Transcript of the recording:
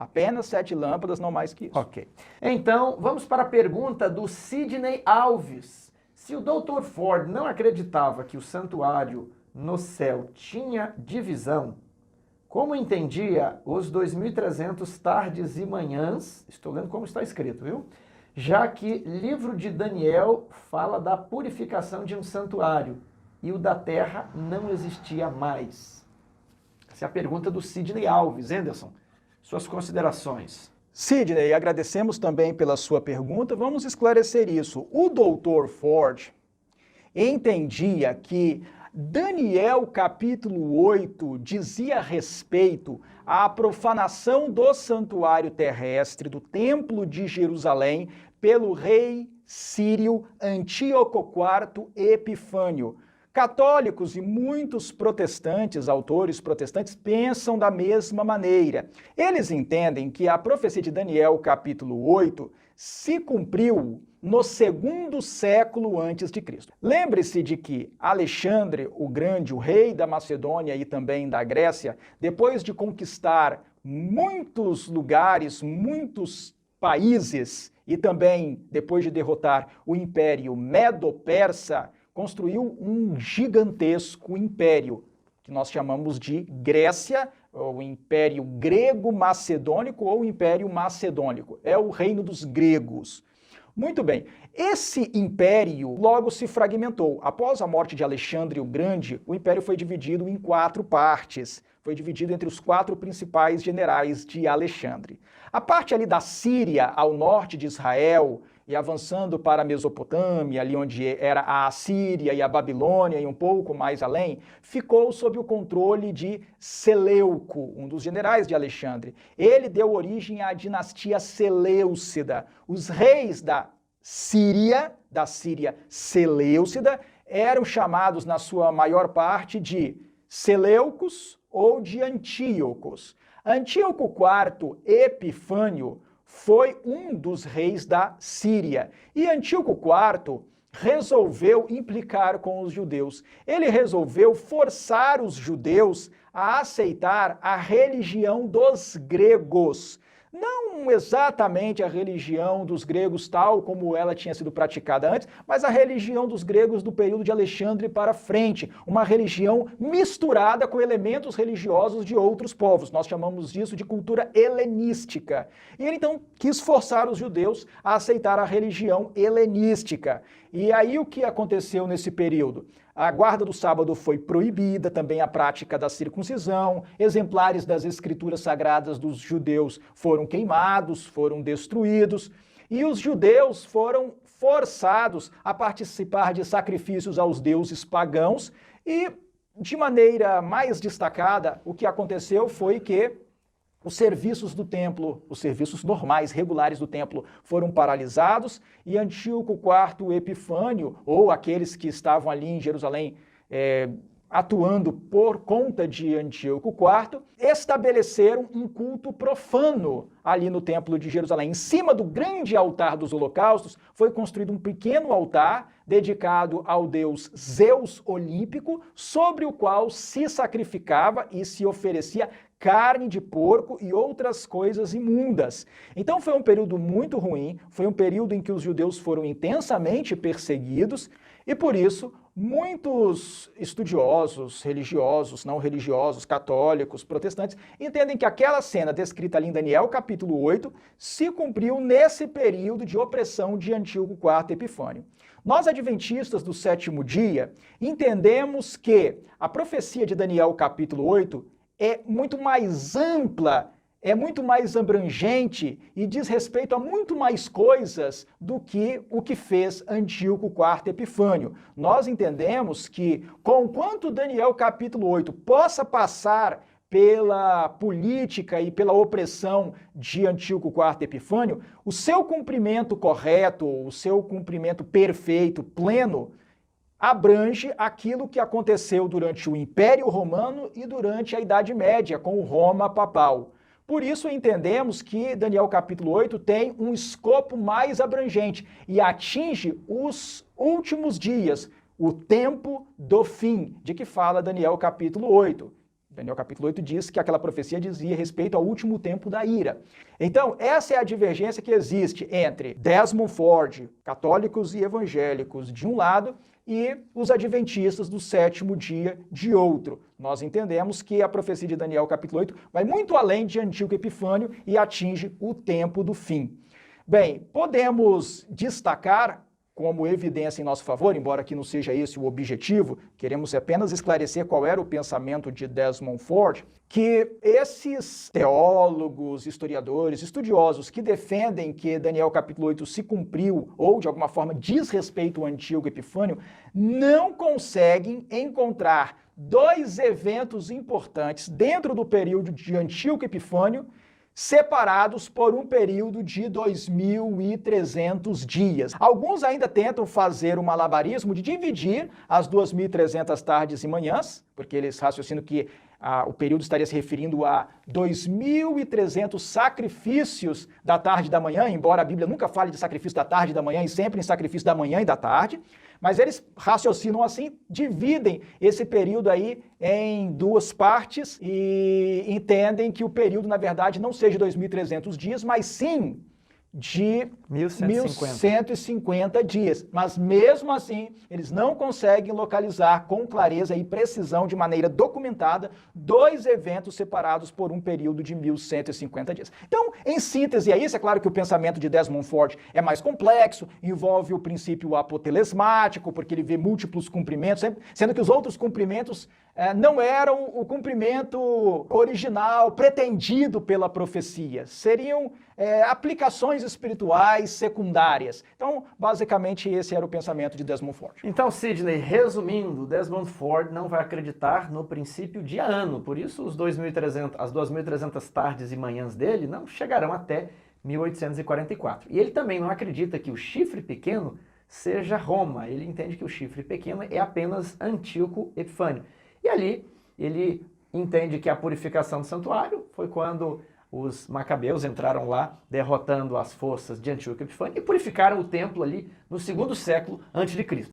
Apenas 7 lâmpadas, não mais que isso. Ok. Então, vamos para a pergunta do Sidney Alves. Se o Dr. Ford não acreditava que o santuário no céu tinha divisão, como entendia os 2.300 tardes e manhãs, estou lendo como está escrito, viu? Já que livro de Daniel fala da purificação de um santuário e o da terra não existia mais. Essa é a pergunta do Sidney Alves. Anderson, suas considerações. Sidney, agradecemos também pela sua pergunta. Vamos esclarecer isso. O Dr. Ford entendia que Daniel capítulo 8 dizia respeito à profanação do santuário terrestre do Templo de Jerusalém pelo rei sírio Antíoco IV Epifânio. Católicos e muitos protestantes, autores protestantes, pensam da mesma maneira. Eles entendem que a profecia de Daniel, capítulo 8, se cumpriu no 2º século antes de Cristo. Lembre-se de que Alexandre o Grande, o rei da Macedônia e também da Grécia, depois de conquistar muitos lugares, muitos países, e também depois de derrotar o Império Medo-Persa, construiu um gigantesco império, que nós chamamos de Grécia, ou Império Grego-Macedônico ou Império Macedônico. É o reino dos gregos. Muito bem, esse império logo se fragmentou. Após a morte de Alexandre o Grande, o império foi dividido em 4 partes. Foi dividido entre os 4 principais generais de Alexandre. A parte ali da Síria, ao norte de Israel, e avançando para a Mesopotâmia, ali onde era a Assíria e a Babilônia e um pouco mais além, ficou sob o controle de Seleuco, um dos generais de Alexandre. Ele deu origem à dinastia Seleucida. Os reis da Síria Seleucida, eram chamados na sua maior parte de Seleucos ou de Antíocos. Antíoco IV Epifânio foi um dos reis da Síria. E Antíoco IV resolveu implicar com os judeus. Ele resolveu forçar os judeus a aceitar a religião dos gregos. Não exatamente a religião dos gregos tal como ela tinha sido praticada antes, mas a religião dos gregos do período de Alexandre para frente, uma religião misturada com elementos religiosos de outros povos. Nós chamamos disso de cultura helenística. E ele então quis forçar os judeus a aceitar a religião helenística. E aí o que aconteceu nesse período? A guarda do sábado foi proibida, também a prática da circuncisão, exemplares das escrituras sagradas dos judeus foram queimados, foram destruídos, e os judeus foram forçados a participar de sacrifícios aos deuses pagãos, e de maneira mais destacada, o que aconteceu foi que os serviços do templo, os serviços normais, regulares do templo, foram paralisados e Antíoco IV Epifânio, ou aqueles que estavam ali em Jerusalém atuando por conta de Antíoco IV, estabeleceram um culto profano ali no templo de Jerusalém. Em cima do grande altar dos holocaustos foi construído um pequeno altar dedicado ao deus Zeus olímpico, sobre o qual se sacrificava e se oferecia carne de porco e outras coisas imundas. Então foi um período muito ruim, foi um período em que os judeus foram intensamente perseguidos e por isso muitos estudiosos, religiosos, não religiosos, católicos, protestantes, entendem que aquela cena descrita ali em Daniel capítulo 8 se cumpriu nesse período de opressão de Antíoco IV Epifânio. Nós, adventistas do 7º dia, entendemos que a profecia de Daniel capítulo 8 é muito mais ampla, é muito mais abrangente e diz respeito a muito mais coisas do que o que fez Antíoco IV Epifânio. Nós entendemos que, conquanto Daniel capítulo 8 possa passar pela política e pela opressão de Antíoco IV Epifânio, o seu cumprimento correto, o seu cumprimento perfeito, pleno, abrange aquilo que aconteceu durante o Império Romano e durante a Idade Média, com o Roma papal. Por isso entendemos que Daniel capítulo 8 tem um escopo mais abrangente e atinge os últimos dias, o tempo do fim, de que fala Daniel capítulo 8. Daniel capítulo 8 diz que aquela profecia dizia respeito ao último tempo da ira. Então, essa é a divergência que existe entre Desmond Ford, católicos e evangélicos de um lado, e os adventistas do sétimo dia de outro. Nós entendemos que a profecia de Daniel capítulo 8 vai muito além de Antíoco Epifânio e atinge o tempo do fim. Bem, podemos destacar como evidência em nosso favor, embora que não seja esse o objetivo, queremos apenas esclarecer qual era o pensamento de Desmond Ford, que esses teólogos, historiadores, estudiosos que defendem que Daniel capítulo 8 se cumpriu ou de alguma forma diz respeito ao Antíoco Epifânio, não conseguem encontrar dois eventos importantes dentro do período de Antíoco Epifânio separados por um período de 2.300 dias. Alguns ainda tentam fazer o malabarismo de dividir as 2.300 tardes e manhãs, porque eles raciocinam que o período estaria se referindo a 2.300 sacrifícios da tarde e da manhã, embora a Bíblia nunca fale de sacrifício da tarde e da manhã, e sempre em sacrifício da manhã e da tarde. Mas eles raciocinam assim, dividem esse período aí em duas partes e entendem que o período, na verdade, não seja 2.300 dias, mas sim de 1.150 dias. Mas mesmo assim, eles não conseguem localizar com clareza e precisão, de maneira documentada, dois eventos separados por um período de 1.150 dias. Então, em síntese, é isso. É claro que o pensamento de Desmond Ford é mais complexo, envolve o princípio apotelesmático, porque ele vê múltiplos cumprimentos, sendo que os outros cumprimentos não eram o cumprimento original, pretendido pela profecia. Seriam aplicações espirituais secundárias. Então, basicamente, esse era o pensamento de Desmond Ford. Então, Sidney, resumindo, Desmond Ford não vai acreditar no princípio de ano. Por isso, as 2.300 tardes e manhãs dele não chegarão até 1844. E ele também não acredita que o chifre pequeno seja Roma. Ele entende que o chifre pequeno é apenas Antíoco Epifânio. E ali, ele entende que a purificação do santuário foi quando os macabeus entraram lá, derrotando as forças de Antíoco Epifânio e purificaram o templo ali no 2º século a.C.